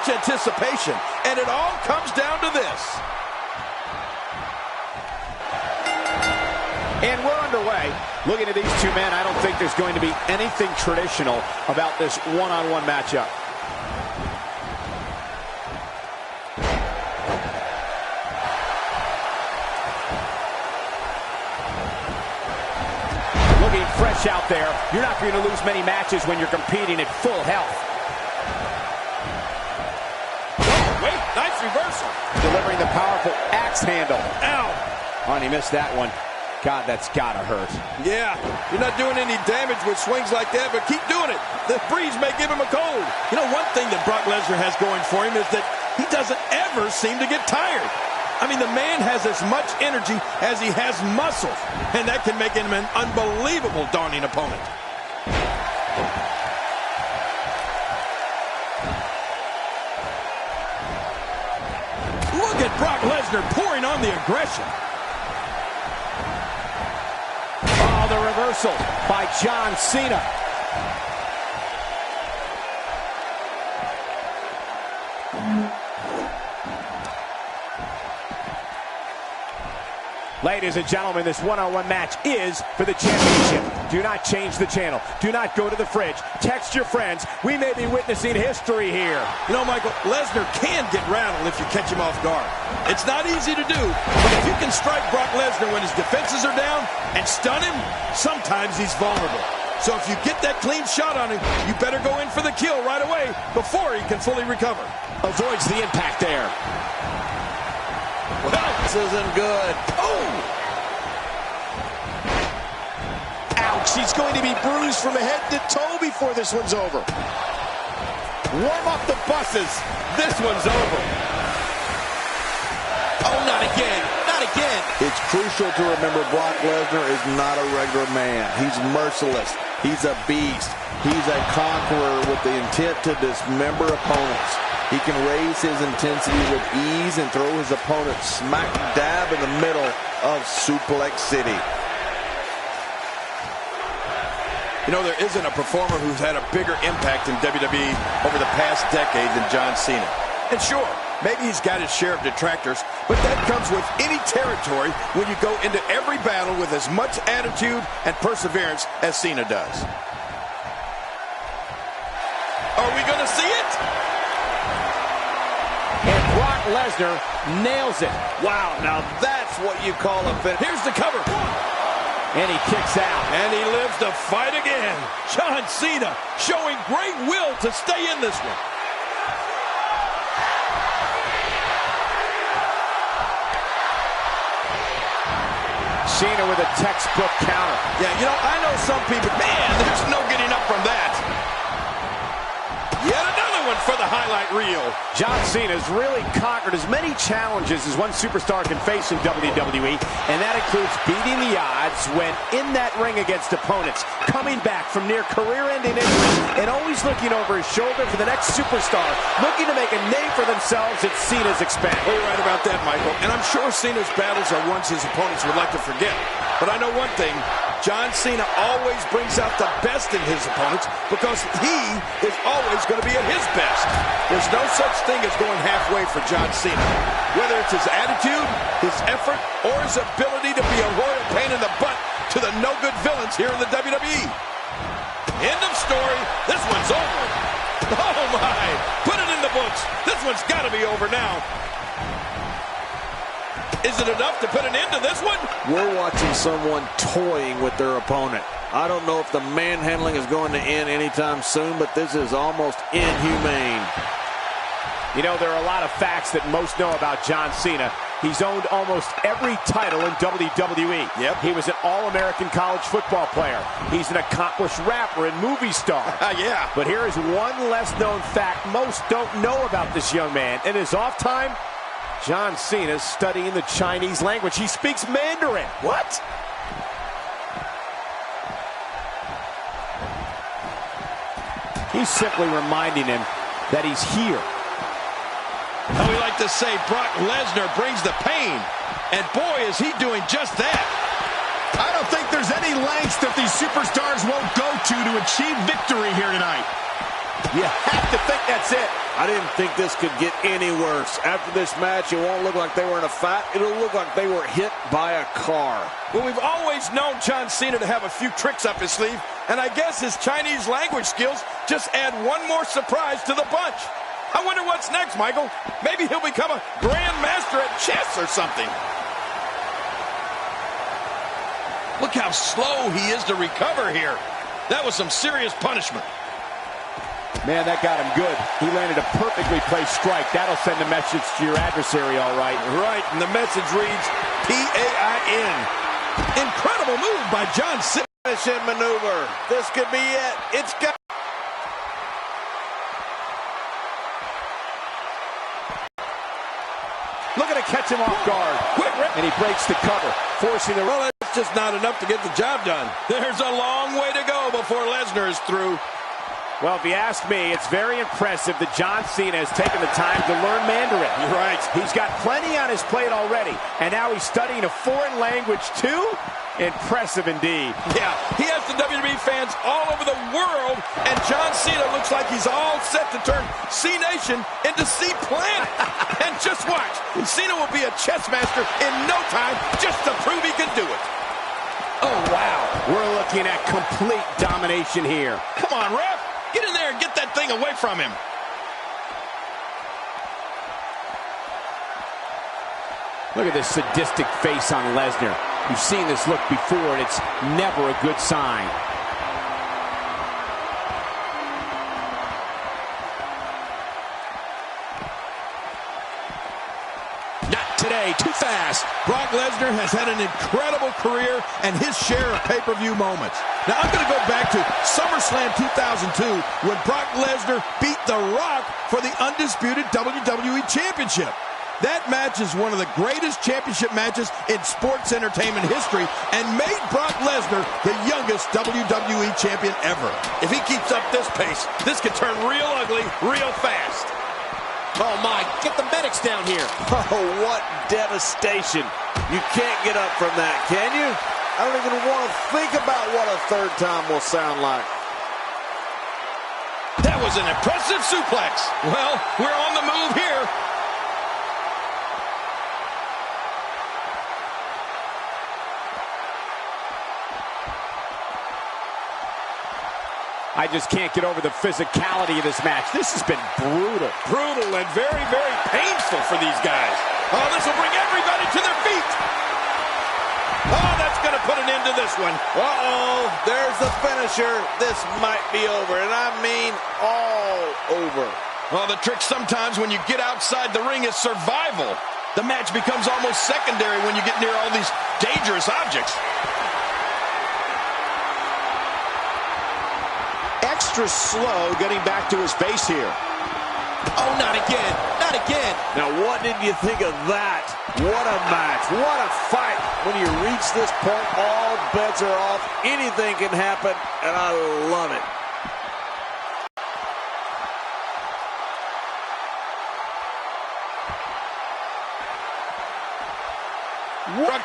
much anticipation, and it all comes down to this. And we're underway. Looking at these two men, I don't think there's going to be anything traditional about this one-on-one matchup. Looking fresh out there. You're not going to lose many matches when you're competing at full health. Oh, wait, nice reversal. Delivering the powerful axe handle. Ow. Oh, and he missed that one. God, that's gotta hurt. Yeah, you're not doing any damage with swings like that, but keep doing it. The breeze may give him a cold. You know, one thing that Brock Lesnar has going for him is that he doesn't ever seem to get tired. I mean, the man has as much energy as he has muscles, and that can make him an unbelievable daunting opponent. Look at Brock Lesnar pouring on the aggression. Oh, the reversal by John Cena. Ladies and gentlemen, this one-on-one match is for the championship. Do not change the channel. Do not go to the fridge. Text your friends. We may be witnessing history here. You know, Michael, Lesnar can get rattled if you catch him off guard. It's not easy to do, but if you can strike Brock Lesnar when his defenses are down and stun him, sometimes he's vulnerable. So if you get that clean shot on him, you better go in for the kill right away before he can fully recover. Avoids the impact there. Well, this isn't good. Oh! Ouch, he's going to be bruised from head to toe before this one's over. Warm up the buses. This one's over. Oh, not again. Not again. It's crucial to remember Brock Lesnar is not a regular man. He's merciless. He's a beast. He's a conqueror with the intent to dismember opponents. He can raise his intensity with ease and throw his opponent smack dab in the middle of Suplex City. You know, there isn't a performer who's had a bigger impact in WWE over the past decade than John Cena. And sure, maybe he's got his share of detractors, but that comes with any territory when you go into every battle with as much attitude and perseverance as Cena does. Are we going to see it? And Brock Lesnar nails it. Wow, now that's what you call a finish. Here's the cover. And he kicks out. And he lives to fight again. John Cena showing great will to stay in this one. Cena with a textbook counter. Yeah, you know, I know some people, man, there's no getting up from that. Yet another one for the highlight reel. John Cena's really conquered as many challenges as one superstar can face in WWE, and that includes beating the odds when in that ring against opponents, coming back from near career-ending injury, and always looking over his shoulder for the next superstar, looking to make a name for themselves at Cena's expense. Well, you're right about that, Michael. And I'm sure Cena's battles are ones his opponents would like to forget. But I know one thing, John Cena always brings out the best in his opponents because he is always going to be at his best. There's no such thing as going halfway for John Cena. Whether it's his attitude, his effort, or his ability to be a royal pain in the butt to the no-good villains here in the WWE. End of story. This one's over. Oh, my. Put it in the books. This one's got to be over now. Is it enough to put an end to this one? We're watching someone toying with their opponent. I don't know if the manhandling is going to end anytime soon, but this is almost inhumane. You know, there are a lot of facts that most know about John Cena. He's owned almost every title in WWE. Yep. He was an All-American college football player. He's an accomplished rapper and movie star. Yeah. But here is one less known fact most don't know about this young man. In his off time, John Cena's studying the Chinese language. He speaks Mandarin. What? He's simply reminding him that he's here. How we like to say Brock Lesnar brings the pain. And boy, is he doing just that. I don't think there's any lengths that these superstars won't go to achieve victory here tonight. You have to think that's it. I didn't think this could get any worse. After this match, it won't look like they were in a fight. It'll look like they were hit by a car. Well, we've always known John Cena to have a few tricks up his sleeve, and I guess his Chinese language skills just add one more surprise to the bunch. I wonder what's next, Michael. Maybe he'll become a grandmaster at chess or something. Look how slow he is to recover here. That was some serious punishment. Man, that got him good. He landed a perfectly placed strike. That'll send a message to your adversary, all right. Right, and the message reads P-A-I-N. Incredible move by John Cena. Finishing maneuver. This could be it. It's got. Looking to catch him off guard. And he breaks the cover, forcing the... Well, that's just not enough to get the job done. There's a long way to go before Lesnar is through. Well, if you ask me, it's very impressive that John Cena has taken the time to learn Mandarin. You're right. He's got plenty on his plate already, and now he's studying a foreign language too? Impressive indeed. Yeah, he has the WWE fans all over the world, and John Cena looks like he's all set to turn C-Nation into C-Planet. And just watch, Cena will be a chess master in no time just to prove he can do it. Oh, wow. We're looking at complete domination here. Come on, ref. Get in there and get that thing away from him. Look at this sadistic face on Lesnar. You've seen this look before, and it's never a good sign. Not today, too fast. Brock Lesnar has had an incredible career and his share of pay-per-view moments. Now, I'm going to go back to SummerSlam 2002 when Brock Lesnar beat The Rock for the undisputed WWE Championship. That match is one of the greatest championship matches in sports entertainment history and made Brock Lesnar the youngest WWE champion ever. If he keeps up this pace, this could turn real ugly real fast. Oh, my. Get the medics down here. Oh, what devastation. You can't get up from that, can you? I don't even want to think about what a third time will sound like. That was an impressive suplex. Well, we're on the move here. I just can't get over the physicality of this match. This has been brutal. Brutal and very, very painful for these guys. Oh, this will bring everybody to their feet. Oh, that's going to put an end to this one. Uh-oh, there's the finisher. This might be over, and I mean all over. Well, the trick sometimes when you get outside the ring is survival. The match becomes almost secondary when you get near all these dangerous objects. Extra slow getting back to his base here. Oh, not again. Not again. Now, what did you think of that? What a match. What a fight. When you reach this point, all bets are off. Anything can happen, and I love it.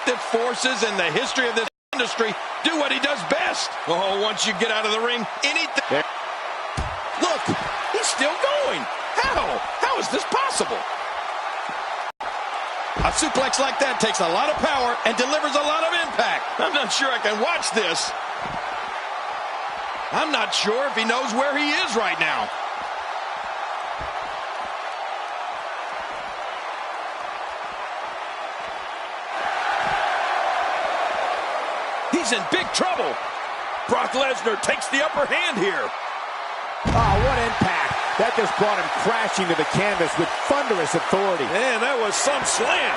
Destructive forces in the history of this industry do what he does best. Oh, once you get out of the ring, anything. Look, he's still going. How is this possible? A suplex like that takes a lot of power and delivers a lot of impact. I'm not sure I can watch this. I'm not sure if he knows where he is right now. He's in big trouble. Brock Lesnar takes the upper hand here. Oh, what impact. That just brought him crashing to the canvas with thunderous authority. Man, that was some slam.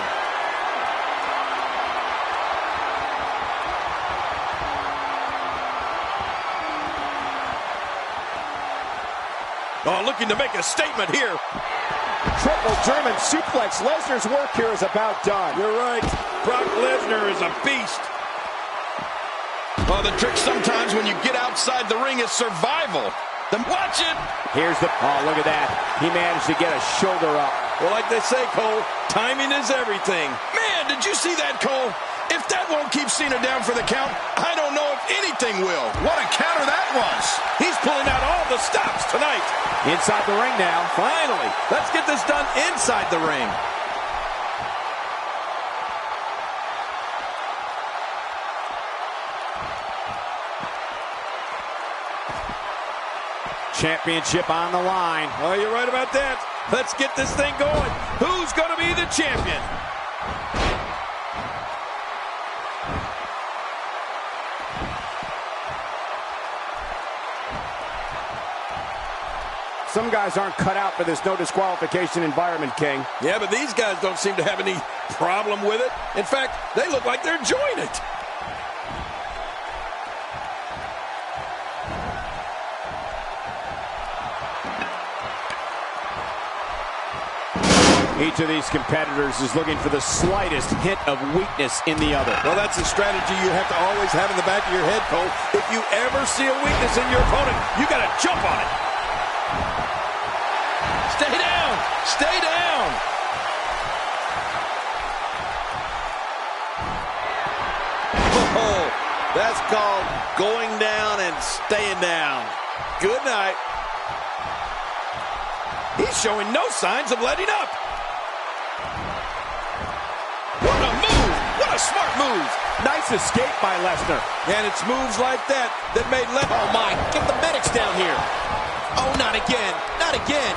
Oh, looking to make a statement here. Triple German suplex. Lesnar's work here is about done. You're right. Brock Lesnar is a beast. Oh, the trick sometimes when you get outside the ring is survival. Then watch it. Here's the... Oh, look at that. He managed to get a shoulder up. Well, like they say, Cole, timing is everything. Man, did you see that, Cole? If that won't keep Cena down for the count, I don't know if anything will. What a counter that was. He's pulling out all the stops tonight. Inside the ring now. Finally, let's get this done inside the ring. Championship on the line. Oh, you're right about that. Let's get this thing going. Who's going to be the champion? Some guys aren't cut out for this no disqualification environment, King. Yeah, but these guys don't seem to have any problem with it. In fact, they look like they're enjoying it. Each of these competitors is looking for the slightest hint of weakness in the other. Well, that's a strategy you have to always have in the back of your head, Cole. If you ever see a weakness in your opponent, you got to jump on it. Stay down. Stay down. Oh, that's called going down and staying down. Good night. He's showing no signs of letting up. What a move! What a smart move! Nice escape by Lesnar. And it's moves like that that made Oh my, get the medics down here. Oh, not again, not again.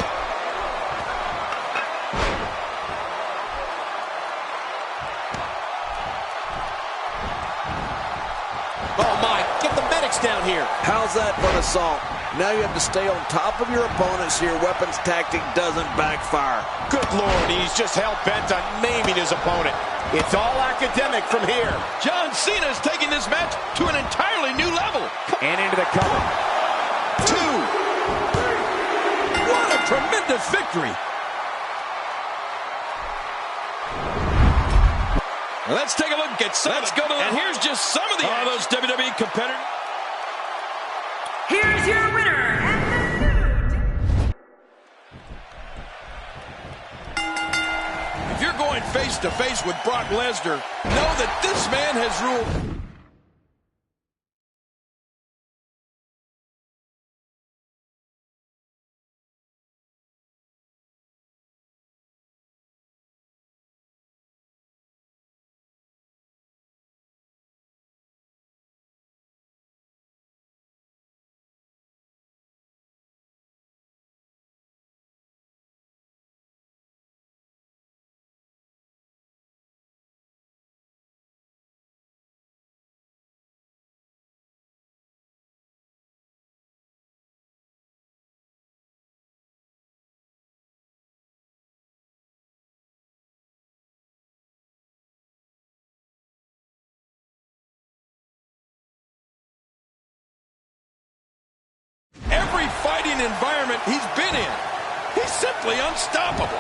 Oh my, get the medics down here. How's that for an assault? Now you have to stay on top of your opponent so your weapons tactic doesn't backfire. Good Lord, he's just hell-bent on maiming his opponent. It's all academic from here. John Cena is taking this match to an entirely new level. And into the cover. 2. What a tremendous victory. Let's take a look at some. Let's go to the, and here's just some of the those WWE competitors. Here's your winner and the new. If you're going face to face with Brock Lesnar, know that this man has ruled. Every fighting environment he's been in, he's simply unstoppable.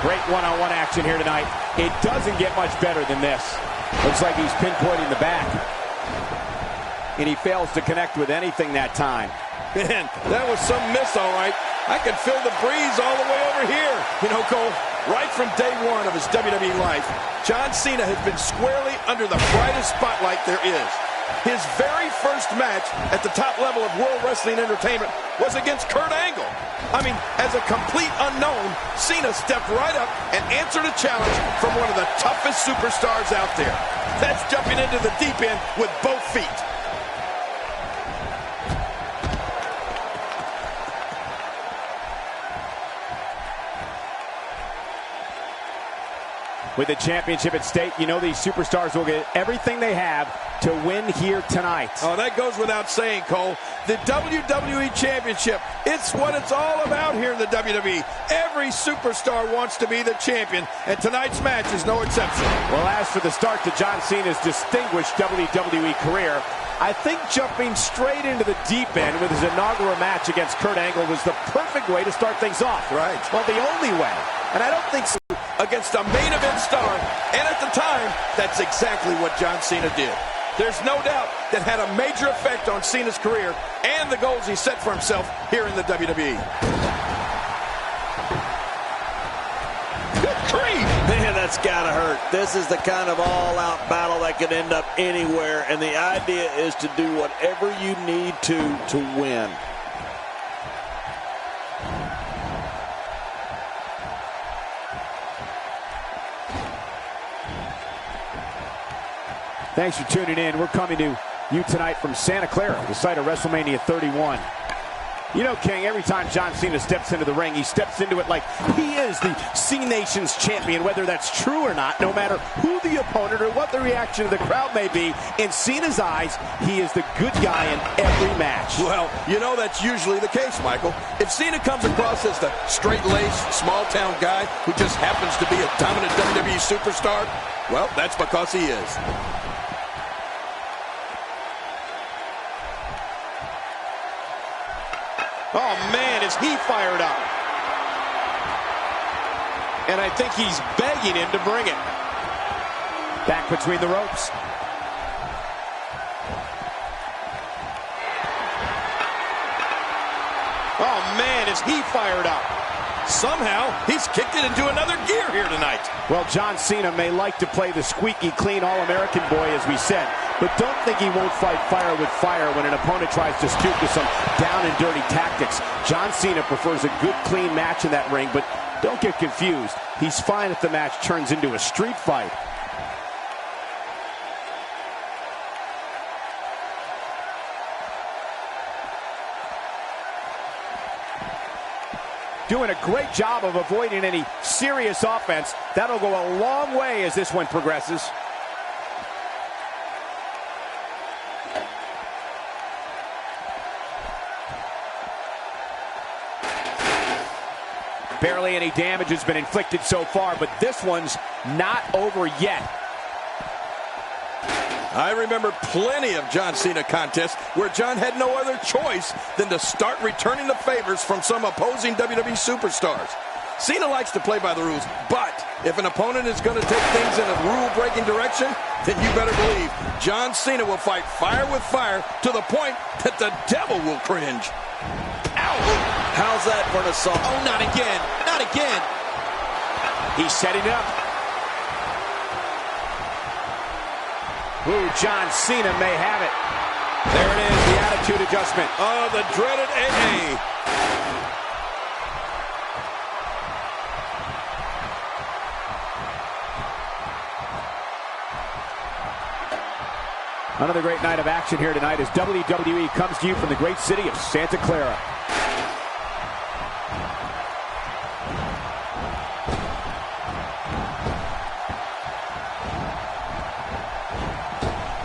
Great one-on-one action here tonight. It doesn't get much better than this. Looks like he's pinpointing the back. And he fails to connect with anything that time. Man, that was some miss, all right. I can feel the breeze all the way over here. You know, Cole, right from day one of his WWE life, John Cena has been squarely under the brightest spotlight there is. His very first match at the top level of World Wrestling Entertainment was against Kurt Angle. I mean, as a complete unknown, Cena stepped right up and answered a challenge from one of the toughest superstars out there. That's jumping into the deep end with both feet. With the championship at stake, you know these superstars will get everything they have to win here tonight. Oh, that goes without saying, Cole. The WWE Championship, it's what it's all about here in the WWE. Every superstar wants to be the champion, and tonight's match is no exception. Well, as for the start to John Cena's distinguished WWE career, I think jumping straight into the deep end with his inaugural match against Kurt Angle was the perfect way to start things off. Right. Well, the only way. And I don't think against a main event star, and at the time, that's exactly what John Cena did. There's no doubt that had a major effect on Cena's career and the goals he set for himself here in the WWE. Good grief! Man, that's gotta hurt. This is the kind of all-out battle that could end up anywhere, and the idea is to do whatever you need to win. Thanks for tuning in. We're coming to you tonight from Santa Clara, the site of WrestleMania 31. You know, King, every time John Cena steps into the ring, he steps into it like he is the C-Nation's champion, whether that's true or not, no matter who the opponent or what the reaction of the crowd may be. In Cena's eyes, he is the good guy in every match. Well, you know that's usually the case, Michael. If Cena comes across as the straight-laced, small-town guy who just happens to be a dominant WWE superstar, well, that's because he is. Oh, man, is he fired up. And I think he's begging him to bring it. Back between the ropes. Oh, man, is he fired up. Somehow, he's kicked it into another gear here tonight. Well, John Cena may like to play the squeaky clean All-American boy, as we said, but don't think he won't fight fire with fire when an opponent tries to stoop to some down-and-dirty tactics. John Cena prefers a good, clean match in that ring, but don't get confused. He's fine if the match turns into a street fight. Doing a great job of avoiding any serious offense. That'll go a long way as this one progresses. Barely any damage has been inflicted so far, but this one's not over yet. I remember plenty of John Cena contests where John had no other choice than to start returning the favors from some opposing WWE superstars. Cena likes to play by the rules, but if an opponent is going to take things in a rule-breaking direction, then you better believe John Cena will fight fire with fire to the point that the devil will cringe. Ow! How's that for an assault? Oh, not again. Not again. He's setting it up. Ooh, John Cena may have it. There it is, the attitude adjustment. Oh, the dreaded AA. Another great night of action here tonight as WWE comes to you from the great city of Santa Clara.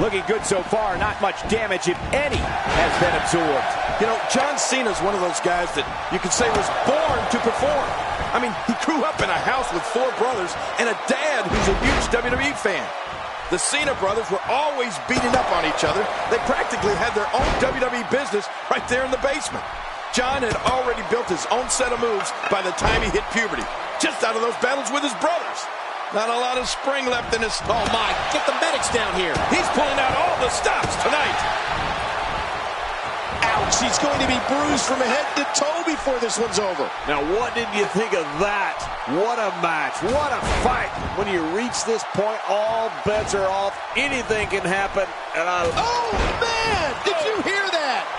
Looking good so far. Not much damage, if any, has been absorbed. You know, John Cena's one of those guys that you could say was born to perform. I mean, he grew up in a house with 4 brothers and a dad who's a huge WWE fan. The Cena brothers were always beating up on each other. They practically had their own WWE business right there in the basement. John had already built his own set of moves by the time he hit puberty, just out of those battles with his brothers. Not a lot of spring left in his... Oh, my. Get the medics down here. He's pulling out all the stops tonight. Ouch. He's going to be bruised from head to toe before this one's over. Now, what did you think of that? What a match. What a fight. When you reach this point, all bets are off. Anything can happen. And Oh, man. Did you hear that?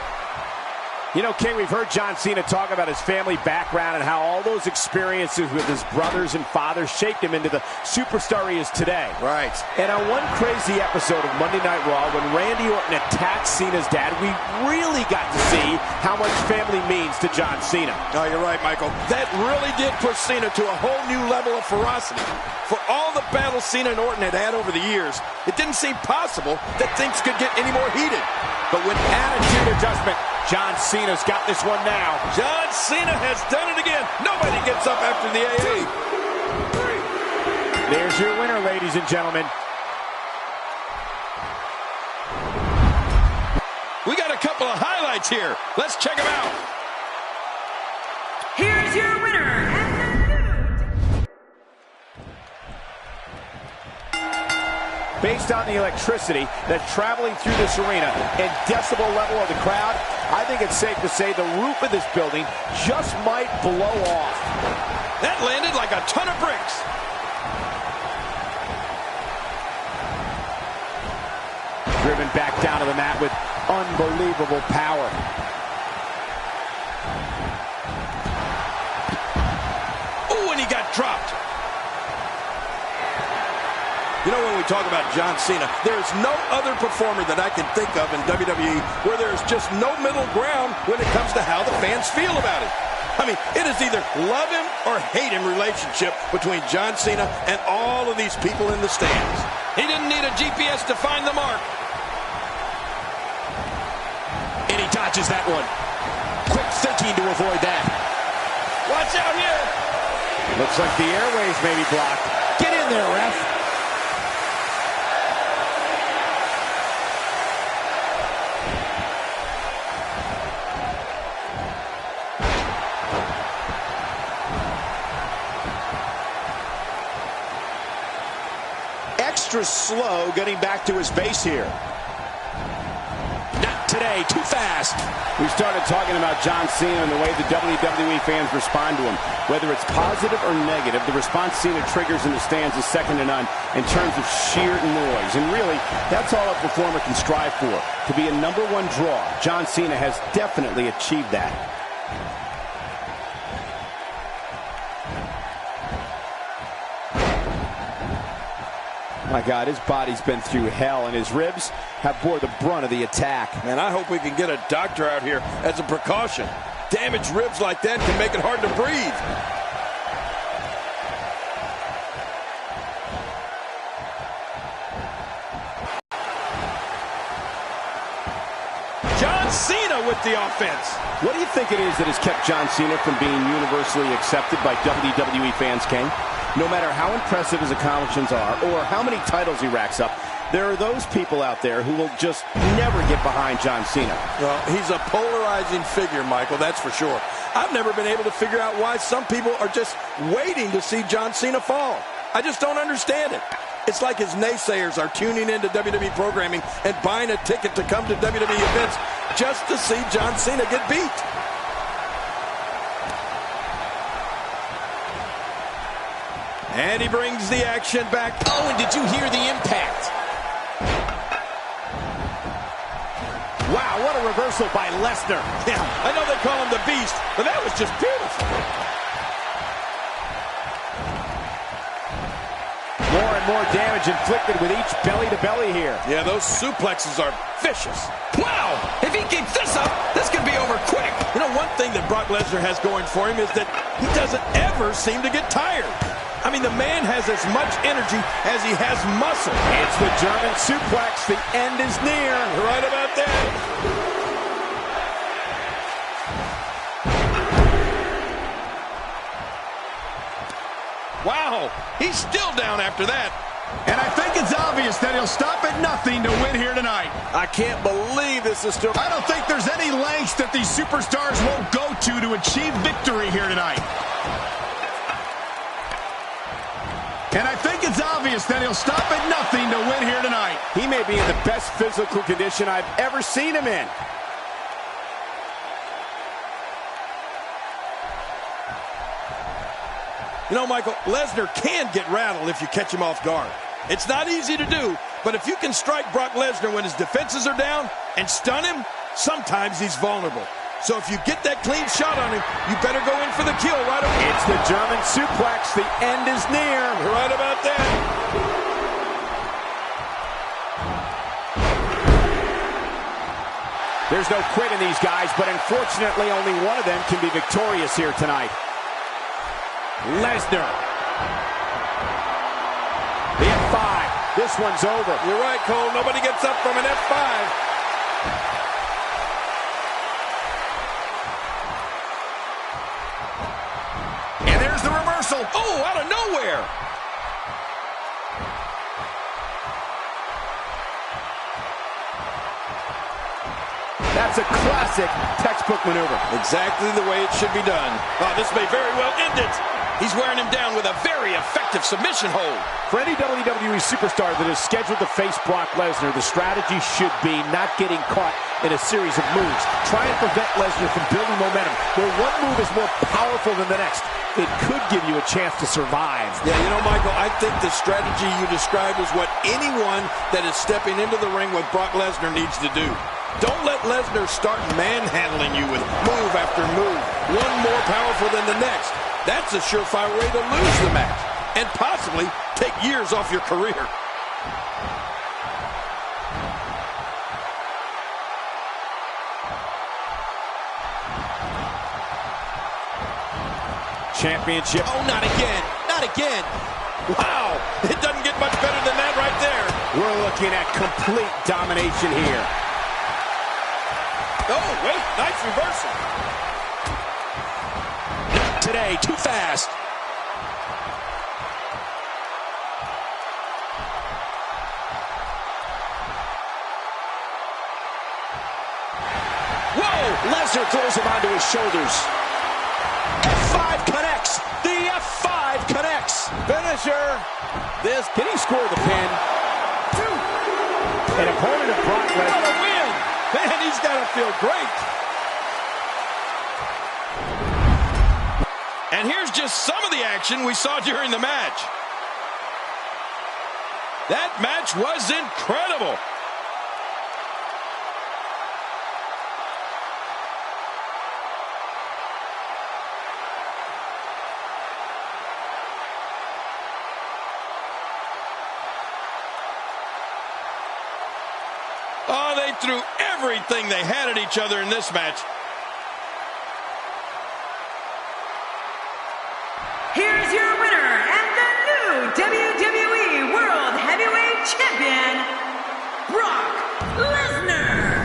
You know, King, we've heard John Cena talk about his family background and how all those experiences with his brothers and father shaped him into the superstar he is today. Right. And on one crazy episode of Monday Night Raw, when Randy Orton attacked Cena's dad, we really got to see how much family means to John Cena. Oh, you're right, Michael. That really did push Cena to a whole new level of ferocity. For all the battles Cena and Orton had over the years, it didn't seem possible that things could get any more heated. But with attitude adjustment, John Cena's got this one now. John Cena has done it again. Nobody gets up after the AA. There's your winner, ladies and gentlemen. We got a couple of highlights here. Let's check them out. Here's your winner and the new Based on the electricity that's traveling through this arena and decibel level of the crowd, I think it's safe to say the roof of this building just might blow off. That landed like a ton of bricks. Driven back down to the mat with unbelievable power. Oh, and he got dropped. You know, when we talk about John Cena, there is no other performer that I can think of in WWE where there is just no middle ground when it comes to how the fans feel about it. I mean, it is either love him or hate him relationship between John Cena and all of these people in the stands. He didn't need a GPS to find the mark. And he dodges that one. Quick thinking to avoid that. Watch out here. Looks like the airways may be blocked. Get in there, ref. Extra slow getting back to his base here. Not today, too fast. We started talking about John Cena and the way the WWE fans respond to him. Whether it's positive or negative, the response Cena triggers in the stands is second to none in terms of sheer noise. And really, that's all a performer can strive for. To be a #1 draw, John Cena has definitely achieved that. My God, his body's been through hell, and his ribs have bore the brunt of the attack. Man, I hope we can get a doctor out here as a precaution. Damaged ribs like that can make it hard to breathe. John Cena with the offense. What do you think it is that has kept John Cena from being universally accepted by WWE fans, King? No matter how impressive his accomplishments are or how many titles he racks up, there are those people out there who will just never get behind John Cena. Well, he's a polarizing figure, Michael, that's for sure. I've never been able to figure out why some people are just waiting to see John Cena fall. I just don't understand it. It's like his naysayers are tuning into WWE programming and buying a ticket to come to WWE events just to see John Cena get beat. And he brings the action back. Oh, and did you hear the impact? Wow, what a reversal by Lesnar. Yeah, I know they call him the Beast, but that was just beautiful. More and more damage inflicted with each belly-to-belly here. Yeah, those suplexes are vicious. Wow, if he keeps this up, this could be over quick. You know, one thing that Brock Lesnar has going for him is that he doesn't ever seem to get tired. I mean, the man has as much energy as he has muscle. It's the German suplex. The end is near. You're right about that. Wow, he's still down after that. And I think it's obvious that he'll stop at nothing to win here tonight. I can't believe this is still... I don't think there's any lengths that these superstars won't go to achieve victory here tonight. And I think it's obvious that he'll stop at nothing to win here tonight. He may be in the best physical condition I've ever seen him in. You know, Michael, Lesnar can get rattled if you catch him off guard. It's not easy to do, but if you can strike Brock Lesnar when his defenses are down and stun him, sometimes he's vulnerable. So if you get that clean shot on him, you better go in for the kill right away. It's the German suplex. The end is near. You're right about that. There's no quit in these guys, but unfortunately only one of them can be victorious here tonight. Lesnar. The F5. This one's over. You're right, Cole. Nobody gets up from an F5. The reversal. Oh, out of nowhere. That's a classic textbook maneuver. Exactly the way it should be done. Oh, this may very well end it. He's wearing him down with a very effective submission hold. For any WWE superstar that is scheduled to face Brock Lesnar, the strategy should be not getting caught in a series of moves. Try and prevent Lesnar from building momentum, where one move is more powerful than the next. It could give you a chance to survive. Yeah, you know, Michael, I think the strategy you described is what anyone that is stepping into the ring with Brock Lesnar needs to do. Don't let Lesnar start manhandling you with move after move, one more powerful than the next. That's a surefire way to lose the match and possibly take years off your career. Championship. Oh, not again. Not again. Wow. It doesn't get much better than that right there. We're looking at complete domination here. Oh, wait. Nice reversal. Not today. Too fast. Whoa! Lesnar throws him onto his shoulders. F5 connects. The F5 connects. Finisher. Can he score the pin? An opponent of Brock Lesnar. What a win! Man, he's got to feel great. And here's just some of the action we saw during the match. That match was incredible. Oh, they threw everything they had at each other in this match. Here's your winner and the new WWE World Heavyweight Champion, Brock Lesnar.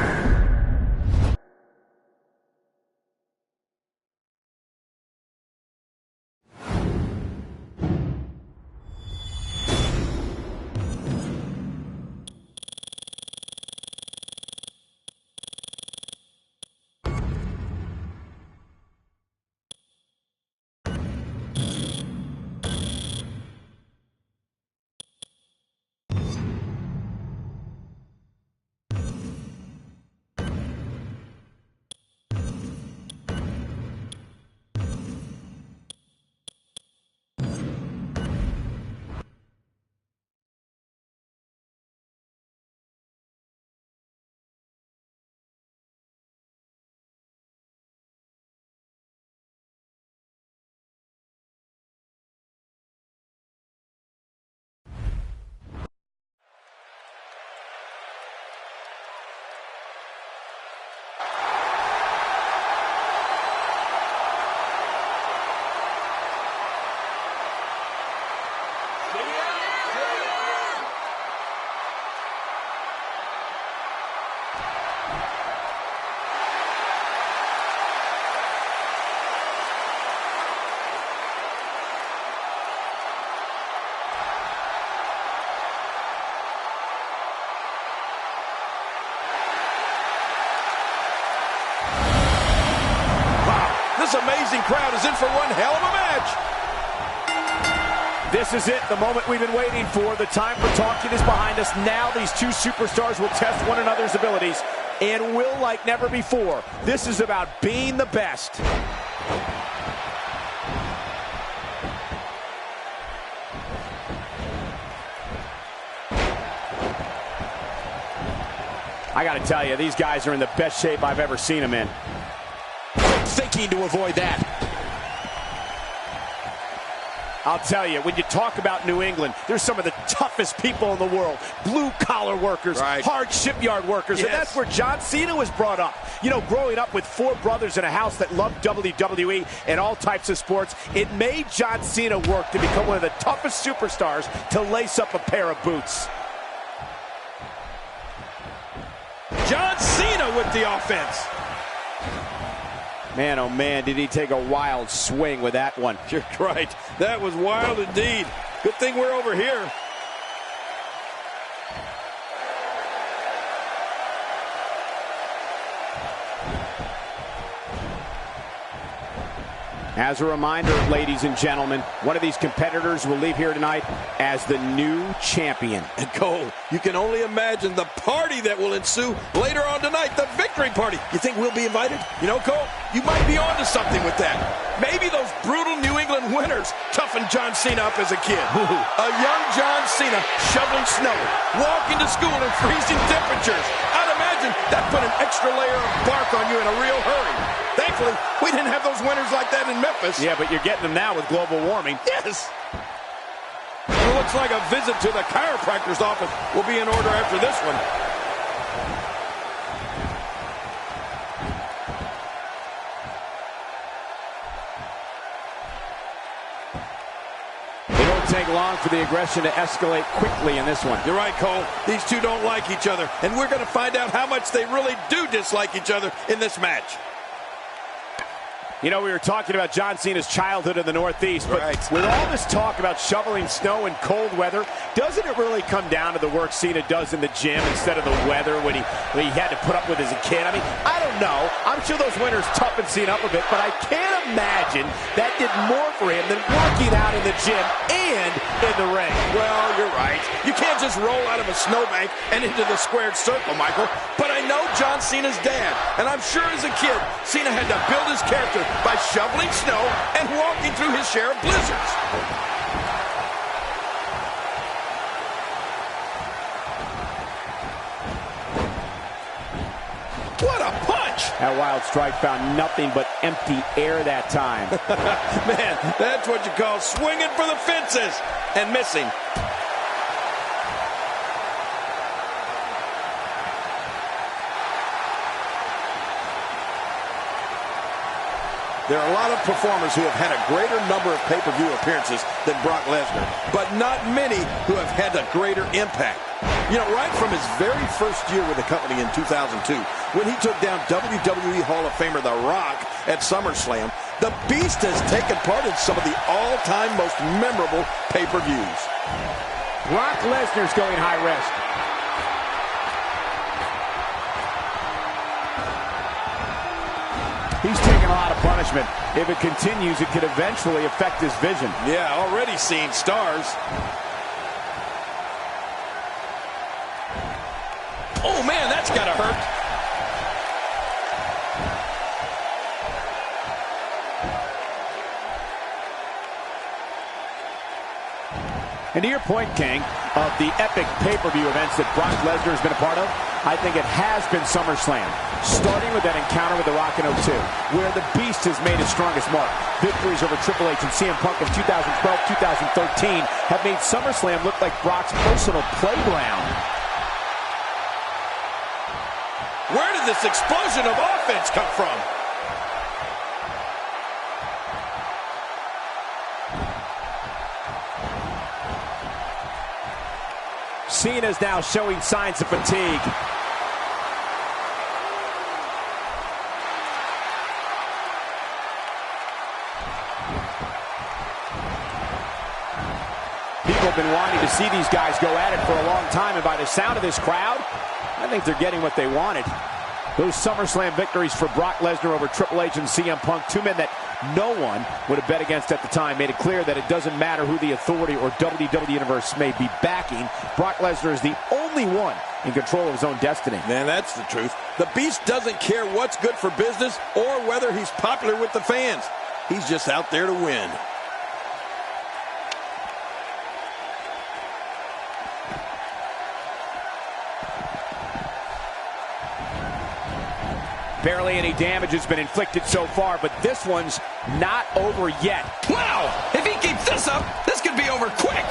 This amazing crowd is in for one hell of a match. This is it, the moment we've been waiting for. The time for talking is behind us. Now these two superstars will test one another's abilities and will like never before. This is about being the best. I gotta tell you, these guys are in the best shape I've ever seen them in. Thinking to avoid that. I'll tell you, when you talk about New England, they're some of the toughest people in the world. Blue-collar workers, right. Hard shipyard workers, Yes. And that's where John Cena was brought up. You know, growing up with four brothers in a house that loved WWE and all types of sports, it made John Cena work to become one of the toughest superstars to lace up a pair of boots. John Cena with the offense. Man, oh man, did he take a wild swing with that one. You're right. That was wild indeed. Good thing we're over here. As a reminder, ladies and gentlemen, one of these competitors will leave here tonight as the new champion. And Cole, you can only imagine the party that will ensue later on tonight, the victory party. You think we'll be invited? You know, Cole, you might be onto something with that. Maybe those brutal New England winters toughened John Cena up as a kid. A young John Cena shoveling snow, walking to school in freezing temperatures. I'd imagine that put an extra layer of bark on you in a real hurry. Thankfully, we didn't have those winters like that in Memphis. Yeah, but you're getting them now with global warming. Yes. It looks like a visit to the chiropractor's office will be in order after this one. It won't take long for the aggression to escalate quickly in this one. You're right, Cole. These two don't like each other, and we're going to find out how much they really do dislike each other in this match. You know, we were talking about John Cena's childhood in the Northeast, but with all this talk about shoveling snow in cold weather, doesn't it really come down to the work Cena does in the gym instead of the weather when he had to put up with as a kid? I mean, I don't know. I'm sure those winters toughened Cena up a bit, but I can't imagine that did more for him than working out in the gym and in the ring. Well, you're right. You can't just roll out of a snowbank and into the squared circle, Michael. But I know John Cena's dad, and I'm sure as a kid, Cena had to build his character by shoveling snow and walking through his share of blizzards. What a punch! That wild strike found nothing but empty air that time. Man, that's what you call swinging for the fences and missing. There are a lot of performers who have had a greater number of pay-per-view appearances than Brock Lesnar, but not many who have had a greater impact. You know, right from his very first year with the company in 2002, when he took down WWE Hall of Famer The Rock at SummerSlam, the Beast has taken part in some of the all-time most memorable pay-per-views. Brock Lesnar's going high risk. He's taking a lot of punishment. If it continues, it could eventually affect his vision. Yeah, already seeing stars. Oh, man, that's gotta hurt. And to your point, King, of the epic pay-per-view events that Brock Lesnar has been a part of, I think it has been SummerSlam, starting with that encounter with The Rock in 02, where the Beast has made his strongest mark. Victories over Triple H and CM Punk in 2012, 2013 have made SummerSlam look like Brock's personal playground. Where did this explosion of offense come from? Cena's now showing signs of fatigue. People have been wanting to see these guys go at it for a long time, and by the sound of this crowd, I think they're getting what they wanted. Those SummerSlam victories for Brock Lesnar over Triple H and CM Punk, two men that no one would have bet against at the time, made it clear that it doesn't matter who the authority or WWE Universe may be backing. Brock Lesnar is the only one in control of his own destiny. Man, that's the truth. The Beast doesn't care what's good for business or whether he's popular with the fans. He's just out there to win. Barely any damage has been inflicted so far, but this one's not over yet. Wow! If he keeps this up, this could be over quick.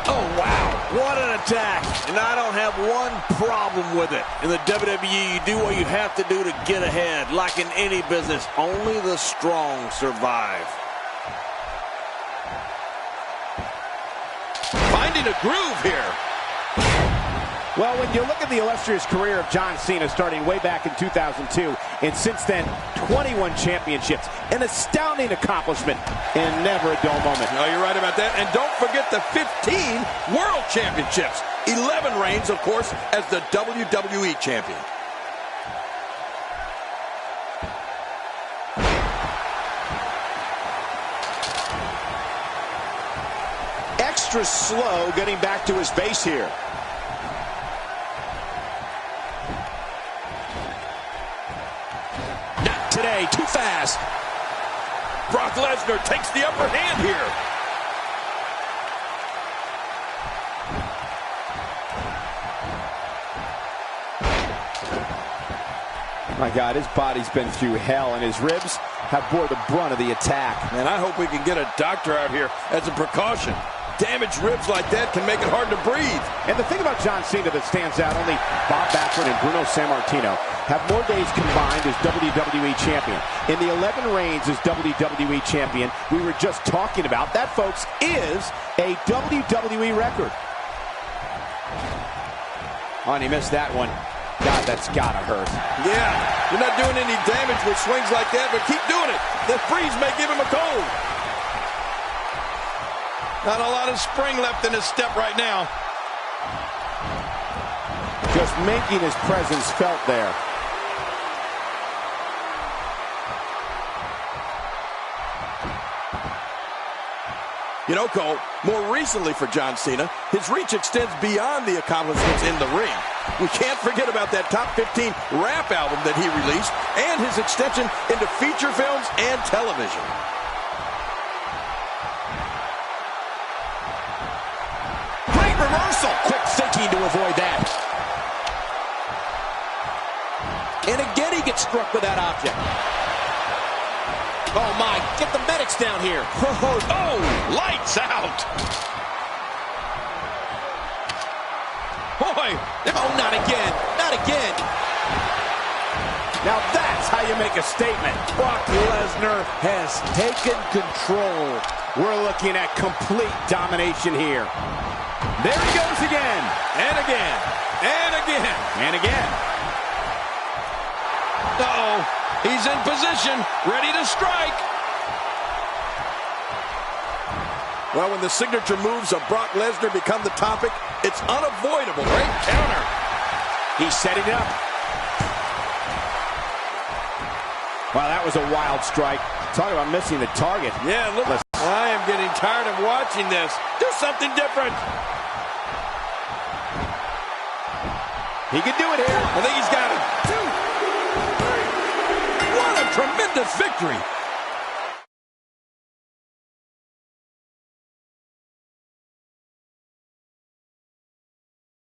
Oh, wow. What an attack. And I don't have one problem with it. In the WWE, you do what you have to do to get ahead. Like in any business, only the strong survive. Finding a groove here. Well, when you look at the illustrious career of John Cena starting way back in 2002, and since then, 21 championships, an astounding accomplishment, and never a dull moment. No, you're right about that. And don't forget the 15 World Championships. 11 reigns, of course, as the WWE Champion. extra slow getting back to his base here. Not today, too fast. Brock Lesnar takes the upper hand here. My God, his body's been through hell, and his ribs have bore the brunt of the attack. And I hope we can get a doctor out here as a precaution. Damaged ribs like that can make it hard to breathe. And the thing about John Cena that stands out, only Bob Backlund and Bruno Sammartino have more days combined as WWE Champion. In the 11 reigns as WWE Champion we were just talking about, that, folks, is a WWE record. Oh, and he missed that one. God, that's gotta hurt. Yeah, you're not doing any damage with swings like that, but keep doing it. The freeze may give him a cold. Not a lot of spring left in his step right now. Just making his presence felt there. You know, Cole, more recently for John Cena, his reach extends beyond the accomplishments in the ring. We can't forget about that top 15 rap album that he released and his extension into feature films and television. Great reversal. Quick thinking to avoid that. And again he gets struck with that object. Oh my, get the medics down here. Oh, lights out. Boy, Oh, not again, not again. Now that's how you make a statement. Brock Lesnar has taken control. We're looking at complete domination here. There he goes again. and again, and again. And again. Uh-oh, he's in position, ready to strike. Well, when the signature moves of Brock Lesnar become the topic, it's unavoidable. Great counter. He's setting it up. Wow, that was a wild strike. Talk about missing the target. Yeah, look, I am getting tired of watching this. Do something different. He can do it here. I think he's got it. 2, 3. What a tremendous victory.